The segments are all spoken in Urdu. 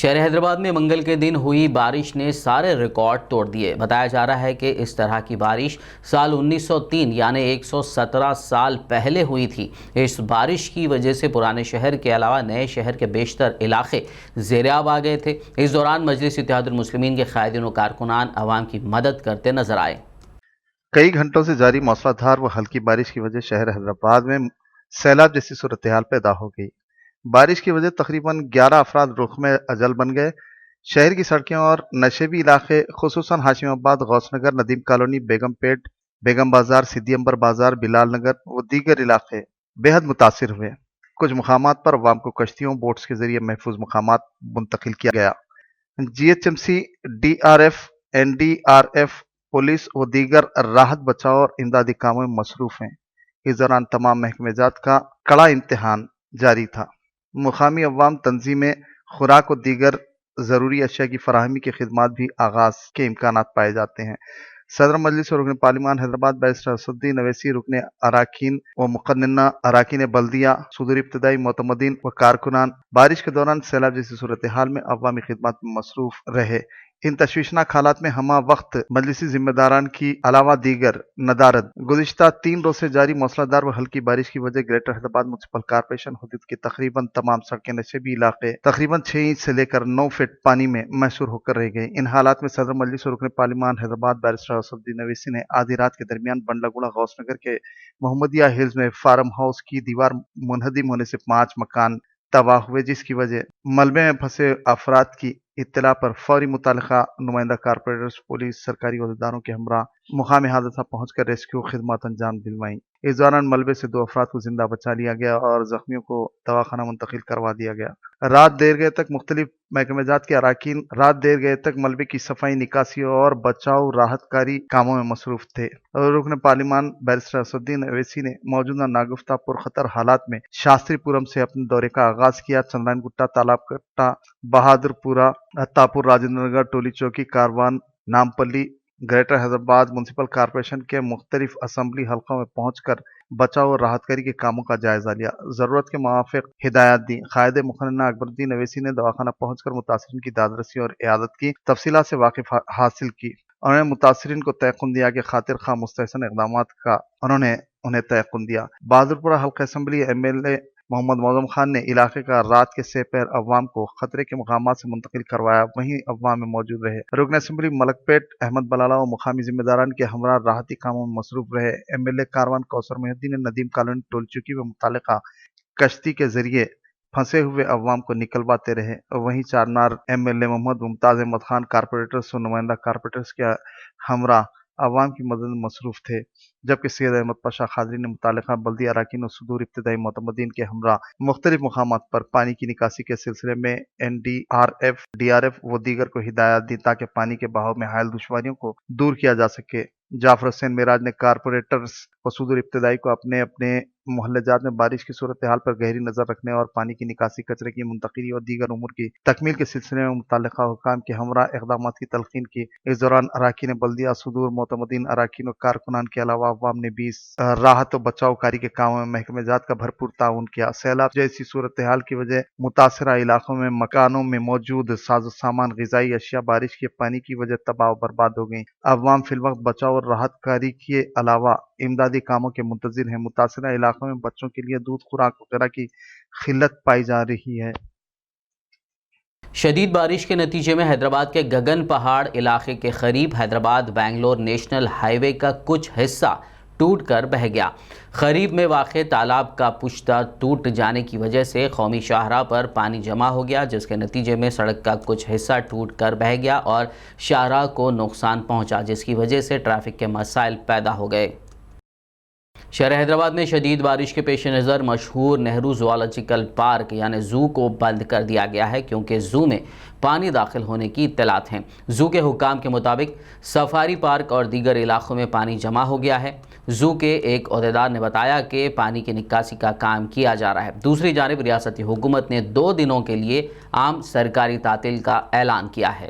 شہر حیدرآباد میں منگل کے دن ہوئی بارش نے سارے ریکارڈ توڑ دیے۔ بتایا جا رہا ہے کہ اس طرح کی بارش سال 1903 یعنی 117 سال پہلے ہوئی تھی۔ اس بارش کی وجہ سے پرانے شہر کے علاوہ نئے شہر کے بیشتر علاقے زیر آب آ گئے تھے۔ اس دوران مجلس اتحاد المسلمین کے قائدین و کارکنان عوام کی مدد کرتے نظر آئے۔ کئی گھنٹوں سے جاری موسلادھار و ہلکی بارش کی وجہ شہر حیدرآباد میں سیلاب جیسی صورتحال پیدا ہو گئی۔ بارش کی وجہ تقریباً 11 افراد رخمِ اجل بن گئے۔ شہر کی سڑکیں اور نشیبی علاقے خصوصاً ہاشم آباد، غوث نگر، ندیم کالونی، بیگم پیٹ، بیگم بازار، سدھی امبر بازار، بلال نگر و دیگر علاقے بے حد متاثر ہوئے۔ کچھ مقامات پر عوام کو کشتیوں، بوٹس کے ذریعے محفوظ مقامات منتقل کیا گیا۔ G H M C, D R F, N D R F, police و دیگر راحت بچاؤ اور امدادی کاموں میں مصروف ہیں۔ اس دوران تمام محکمہ جات کا کڑا امتحان جاری تھا۔ مقامی عوام تنظیمیں خوراک و دیگر ضروری اشیاء کی فراہمی کی خدمات بھی آغاز کے امکانات پائے جاتے ہیں۔ صدر مجلس و رکن پارلیمان حیدرآباد بیرسٹر اسدالدین اویسی، رکن اراکین و مقننہ اراکین بلدیہ، صدور ابتدائی معتمدین و کارکنان بارش کے دوران سیلاب جیسی صورتحال میں عوامی خدمات میں مصروف رہے۔ ان تشویشناک حالات میں ہمہ وقت مجلسی ذمہ داران کی علاوہ دیگر ندارد گزشتہ 3 روز سے جاری موسلادھار و ہلکی بارش کی وجہ گریٹر حیدرآباد میونسپل کارپوریشن حدود کی تقریباً تمام سڑکیں، نشیبی علاقے تقریباً 6 انچ سے لے کر 9 فٹ پانی میں محصور ہو کر رہ گئے۔ ان حالات میں صدر مجلس و رکن پارلیمان حیدرآباد بیرسٹر اسدالدین اویسی نے آدھی رات کے درمیان بنڈلہ گوڑہ غوث نگر کے محمدیہ ہلز میں فارم ہاؤس کی دیوار منہدم ہونے سے 5 مکان تباہ ہوئے، جس کی وجہ ملبے میں پھنسے افراد کی اطلاع پر فوری متعلقہ نمائندہ کارپوریٹرز، پولیس، سرکاری عہدیداروں کے ہمراہ مقامی حادثہ پہنچ کر ریسکیو خدمات انجام دلوائیں۔ اس دوران ملبے سے 2 افراد کو زندہ بچا لیا گیا اور زخمیوں کو دواخانہ منتقل کروا دیا گیا۔ رات دیر گئے تک مختلف محکمہ جات کے اراکین ملبے کی صفائی، نکاسی اور بچاؤ راحت کاری کاموں میں مصروف تھے۔ رکن پارلیمان بیرسٹر اسدالدین اویسی نے موجودہ ناگفتہ پرخطر حالات میں شاستری پورم سے اپنے دورے کا آغاز کیا۔ چندرائن گٹہ، تالاب کٹہ، بہادر پورہ، اتاپور، Rajendra Nagar, Toli Chowki, Karwan, Nampally, greater Hyderabad municipal corporation کے مختلف اسمبلی حلقوں میں پہنچ کر بچاؤ اور راحت کاری کے کاموں کا جائزہ لیا، ضرورت کے موافق ہدایات دی۔ قائد مقننہ اکبر الدین اویسی نے دواخانہ پہنچ کر متاثرین کی داد رسی اور عیادت کی تفصیلات سے واقف حاصل کی۔ انہوں نے متاثرین کو تیقن دیا کہ خاطر خواہ مستحسن اقدامات کا انہیں تیقن دیا۔ بہادر پورہ حلقہ اسمبلی ایم ایل اے محمد معظم خان نے علاقے کا رات کے سہ پہر عوام کو خطرے کے مقامات سے منتقل کروایا، وہیں عوام میں موجود رہے۔ رکن اسمبلی ملک پیٹ احمد بلالہ و مقامی ذمہ داران کے ہمراہ راحتی کاموں میں مصروف رہے۔ ایم ایل اے کاروان کوثر محی الدین نے ندیم کالونی، ٹول چوکی میں متعلقہ کشتی کے ذریعے پھنسے ہوئے عوام کو نکلواتے رہے۔ وہیں Charminar M L A Mohammed Mumtaz Ahmed Khan corporators و نمائندہ کارپوریٹرز کے ہمراہ عوام کی مدد میں مصروف تھے، جبکہ سید احمد پاشا قادری نے متعلقہ بلدی اراکین و صدور ابتدائی معتمدین کے ہمراہ مختلف مقامات پر پانی کی نکاسی کے سلسلے میں N D R F, D R F و دیگر کو ہدایات دی تاکہ پانی کے بہاؤ میں حائل دشواریوں کو دور کیا جا سکے۔ جعفر حسین معراج نے کارپوریٹرز و صدور ابتدائی کو اپنے اپنے محلہ جات میں بارش کی صورتحال پر گہری نظر رکھنے اور پانی کی نکاسی، کچرے کی منتقلی اور دیگر امور کی تکمیل کے سلسلے میں متعلقہ حکام کے ہمراہ اقدامات کی تلقین کی۔ اس دوران اراکین بلدیہ، صدور معتمدین، اراکین و کارکنان کے علاوہ عوام نے بھی راحت و بچاؤ کاری کے کاموں میں محکمہ جات کا بھرپور تعاون کیا۔ سیلاب جیسی صورتحال کی وجہ متاثرہ علاقوں میں مکانوں میں موجود ساز و سامان، غذائی اشیاء بارش کے پانی کی وجہ تباہ و برباد ہو گئیں۔ عوام فی الوقت بچاؤ اور راحت کاری کے علاوہ امدادی کاموں کے منتظر ہیں۔ متاثرہ علاقوں میں بچوں کے لیے دودھ، خوراک وغیرہ کی قلت پائی جا رہی ہے۔ شدید بارش کے نتیجے میں حیدرآباد کے گگن پہاڑ علاقے کے قریب حیدرآباد بنگلور نیشنل ہائی وے کا کچھ حصہ ٹوٹ کر بہہ گیا۔ قریب میں واقع تالاب کا پشتہ ٹوٹ جانے کی وجہ سے قومی شاہراہ پر پانی جمع ہو گیا، جس کے نتیجے میں سڑک کا کچھ حصہ ٹوٹ کر بہہ گیا اور شاہراہ کو نقصان پہنچا، جس کی وجہ سے ٹریفک کے مسائل پیدا ہو گئے۔ شہر حیدرآباد میں شدید بارش کے پیش نظر مشہور نہرو زوالوجیکل پارک یعنی زو کو بند کر دیا گیا ہے، کیونکہ زو میں پانی داخل ہونے کی اطلاعات ہیں۔ زو کے حکام کے مطابق سفاری پارک اور دیگر علاقوں میں پانی جمع ہو گیا ہے۔ زو کے ایک عہدیدار نے بتایا کہ پانی کی نکاسی کا کام کیا جا رہا ہے۔ دوسری جانب ریاستی حکومت نے 2 دنوں کے لیے عام سرکاری تعطیل کا اعلان کیا ہے۔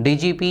DGP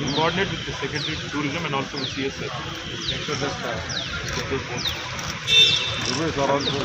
In coordinate with the Secretary to Tourism and also with CS sir.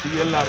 CLR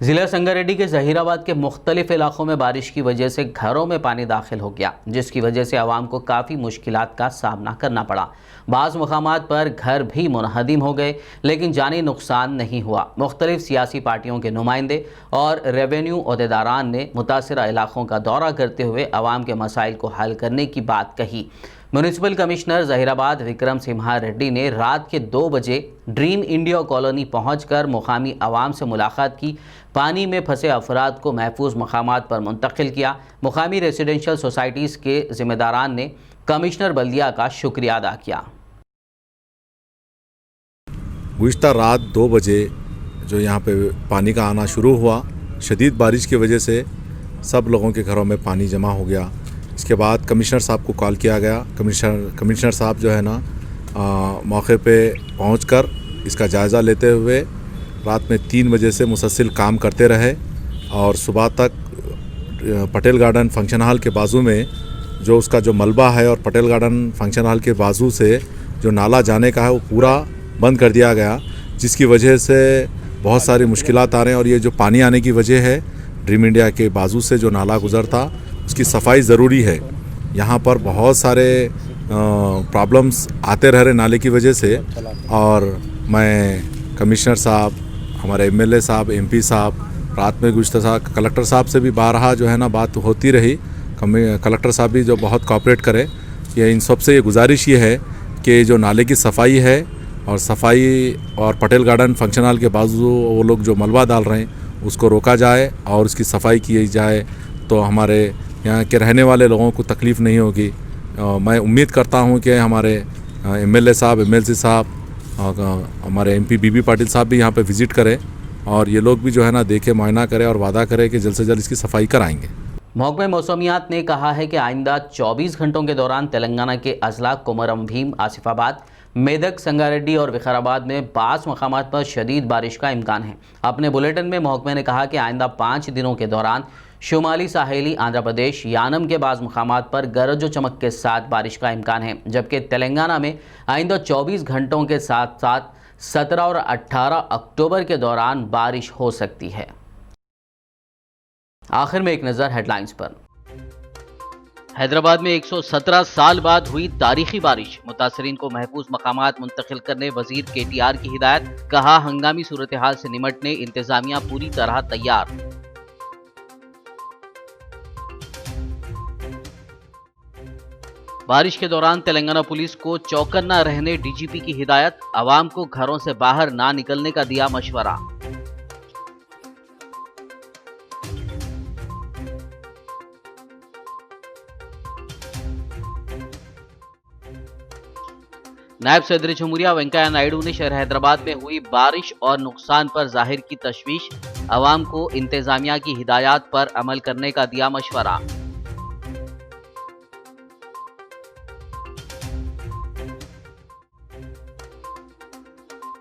ضلع سنگاریڈی کے ظہیرآباد کے مختلف علاقوں میں بارش کی وجہ سے گھروں میں پانی داخل ہو گیا، جس کی وجہ سے عوام کو کافی مشکلات کا سامنا کرنا پڑا۔ بعض مقامات پر گھر بھی منہدم ہو گئے، لیکن جانی نقصان نہیں ہوا۔ مختلف سیاسی پارٹیوں کے نمائندے اور ریونیو عہدیداران نے متاثرہ علاقوں کا دورہ کرتے ہوئے عوام کے مسائل کو حل کرنے کی بات کہی۔ Municipal commissioner Zaheerabad Vikram Simha ready نے رات کے 2 بجے ڈریم انڈیا کالونی پہنچ کر مقامی عوام سے ملاقات کی، پانی میں پھنسے افراد کو محفوظ مقامات پر منتقل کیا۔ مقامی ریزیڈنشل سوسائٹیز کے ذمہ داران نے کمشنر بلدیہ کا شکریہ ادا کیا۔ گزشتہ رات 2 بجے جو یہاں پہ پانی کا آنا شروع ہوا، شدید بارش کی وجہ سے سب لوگوں کے گھروں میں پانی جمع ہو گیا۔ اس کے بعد کمشنر صاحب کو کال کیا گیا۔ کمشنر صاحب جو ہے نا موقع پہ پہنچ کر اس کا جائزہ لیتے ہوئے رات میں 3 بجے سے مسلسل کام کرتے رہے اور صبح تک پٹیل گارڈن فنکشن ہال کے بازو میں جو اس کا جو ملبہ ہے اور پٹیل گارڈن فنکشن ہال کے بازو سے جو نالا جانے کا ہے وہ پورا بند کر دیا گیا، جس کی وجہ سے بہت ساری مشکلات آ رہے ہیں۔ اور یہ جو پانی آنے کی وجہ ہے، ڈریم انڈیا کے بازو سے جو نالا گزرتا اس کی صفائی ضروری ہے۔ یہاں پر بہت سارے پرابلمس آتے رہ رہے نالے کی وجہ سے، اور میں کمشنر صاحب، ہمارے ایم ایل اے صاحب، ایم پی صاحب، رات میں گزشتہ صاحب کلکٹر صاحب سے بھی بارہا جو ہے نا بات ہوتی رہی۔ کلکٹر صاحب بھی جو بہت کوآپریٹ کرے۔ یہ ان سب سے یہ گزارش یہ ہے کہ جو نالے کی صفائی ہے اور صفائی اور پٹیل گارڈن فنکشن ہال کے بازو وہ لوگ جو ملبہ ڈال رہے ہیں اس کو روکا جائے اور اس کی صفائی کی جائے، تو ہمارے یہاں کے رہنے والے لوگوں کو تکلیف نہیں ہوگی۔ میں امید کرتا ہوں کہ ہمارے ایم ایل اے صاحب، ایم ایل سی صاحب، ہمارے ایم پی بی پاٹل صاحب بھی یہاں پہ وزٹ کریں اور یہ لوگ بھی جو ہے نا دیکھے، معائنہ کرے اور وعدہ کرے کہ جلد سے جلد اس کی صفائی کرائیں گے۔ محکمہ موسمیات نے کہا ہے کہ آئندہ 24 گھنٹوں کے دوران تلنگانہ کے اضلاع کومرم بھیم، آصف آباد، میدک، سنگاریڈی اور وقار میں بعض مقامات پر شدید بارش کا امکان ہے۔ اپنے بلیٹن میں محکمہ نے کہا کہ آئندہ 5 دنوں کے دوران شمالی ساحلی آندھرا پردیش، یانم کے بعض مقامات پر گرج و چمک کے ساتھ بارش کا امکان ہے، جبکہ تلنگانہ میں آئندہ 24 گھنٹوں کے ساتھ 17 اور 18 اکتوبر کے دوران بارش ہو سکتی ہے۔ آخر میں ایک نظر ہیڈ لائنز پر۔ حیدرآباد میں 117 سال بعد ہوئی تاریخی بارش، متاثرین کو محفوظ مقامات منتقل کرنے وزیر KTR کی ہدایت، کہا ہنگامی صورتحال سے نمٹنے انتظامیہ پوری طرح تیار۔ بارش کے دوران تلنگانہ پولیس کو چوکنا رہنے DGP کی ہدایت، عوام کو گھروں سے باہر نہ نکلنے کا دیا مشورہ۔ نائب صدر جمہوریہ وینکیا نائیڈو نے شہر حیدرآباد میں ہوئی بارش اور نقصان پر ظاہر کی تشویش، عوام کو انتظامیہ کی ہدایات پر عمل کرنے کا دیا مشورہ۔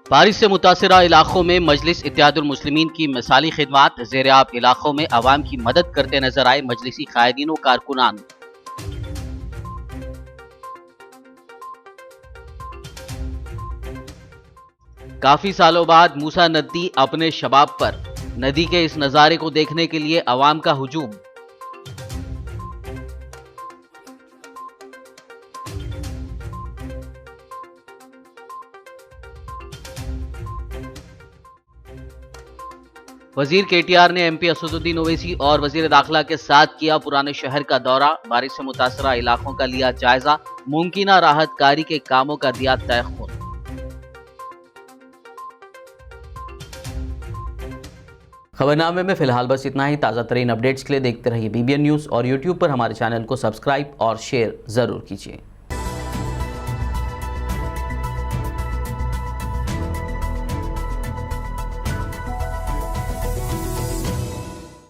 بارش سے متاثرہ علاقوں میں مجلس اتحاد المسلمین کی مثالی خدمات، زیرآب علاقوں میں عوام کی مدد کرتے نظر آئے مجلسی قائدین و کارکنان۔ کافی سالوں بعد موسیٰ ندی اپنے شباب پر، ندی کے اس نظارے کو دیکھنے کے لیے عوام کا ہجوم۔ وزیر KTR نے MP اسد الدین اویسی اور وزیر داخلہ کے ساتھ کیا پرانے شہر کا دورہ، بارش سے متاثرہ علاقوں کا لیا جائزہ، ممکنہ راحت کاری کے کاموں کا دیا تہ خون۔ خبرنامے میں فی الحال بس اتنا ہی۔ تازہ ترین اپڈیٹس کے لیے دیکھتے رہیے BBN نیوز اور YouTube پر ہمارے چینل کو سبسکرائب اور شیئر ضرور کیجیے۔